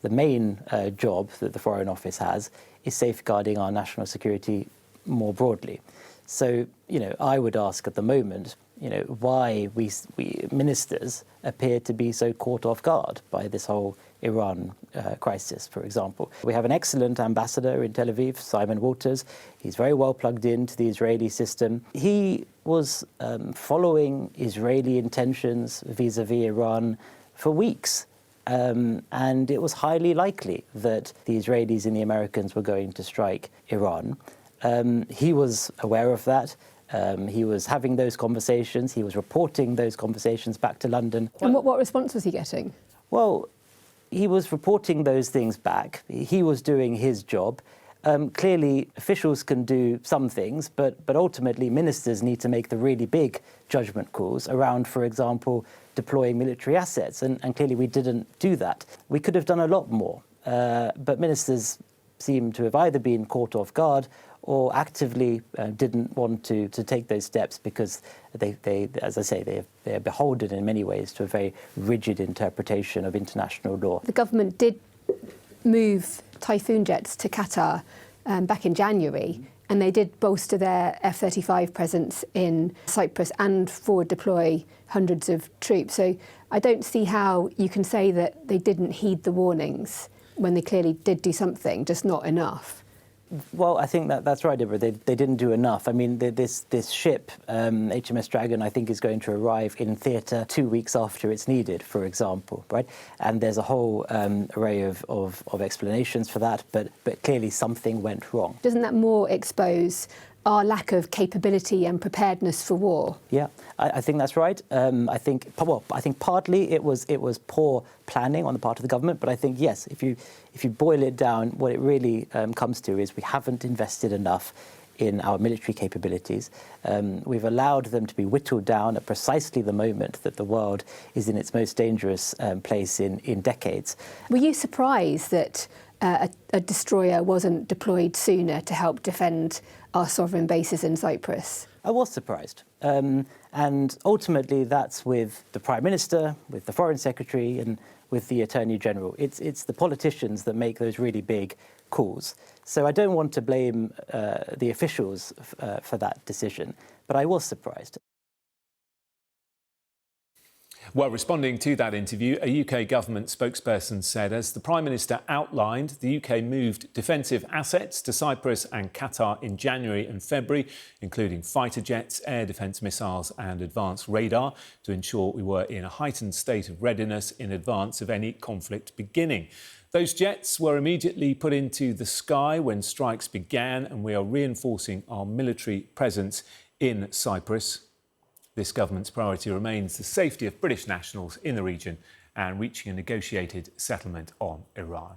The main job that the Foreign Office has is safeguarding our national security more broadly. So, I would ask at the moment, why we ministers appear to be so caught off guard by this whole Iran crisis, for example. We have an excellent ambassador in Tel Aviv, Simon Walters. He's very well plugged into the Israeli system. He was following Israeli intentions vis-a-vis Iran for weeks. And it was highly likely that the Israelis and the Americans were going to strike Iran. He was aware of that. He was having those conversations. He was reporting those conversations back to London. And what response was he getting? Well, he was reporting those things back. He was doing his job. Clearly, officials can do some things, but ultimately ministers need to make the really big judgment calls around, for example, deploying military assets. And clearly we didn't do that. We could have done a lot more. But ministers seem to have either been caught off guard or actively didn't want to take those steps because they as I say, they are beholden in many ways to a very rigid interpretation of international law. The government did move Typhoon jets to Qatar back in January, and they did bolster their F-35 presence in Cyprus and forward deploy hundreds of troops. So I don't see how you can say that they didn't heed the warnings when they clearly did do something, just not enough. Well, I think that's right, Deborah. They didn't do enough. I mean, this ship, HMS Dragon, I think is going to arrive in theatre 2 weeks after it's needed, for example, right? And there's a whole array of explanations for that, but clearly something went wrong. Doesn't that more expose our lack of capability and preparedness for war? Yeah, I think that's right. I think partly it was poor planning on the part of the government, but I think, yes, if you boil it down, what it really comes to is we haven't invested enough in our military capabilities. We've allowed them to be whittled down at precisely the moment that the world is in its most dangerous place in decades. Were you surprised that a destroyer wasn't deployed sooner to help defend our sovereign bases in Cyprus? I was surprised. And ultimately, that's with the Prime Minister, with the Foreign Secretary, and with the Attorney General. It's the politicians that make those really big calls. So I don't want to blame the officials for that decision, but I was surprised. Well, responding to that interview, a UK government spokesperson said, as the Prime Minister outlined, the UK moved defensive assets to Cyprus and Qatar in January and February, including fighter jets, air defence missiles and advanced radar, to ensure we were in a heightened state of readiness in advance of any conflict beginning. Those jets were immediately put into the sky when strikes began, and we are reinforcing our military presence in Cyprus. This government's priority remains the safety of British nationals in the region and reaching a negotiated settlement on Iran.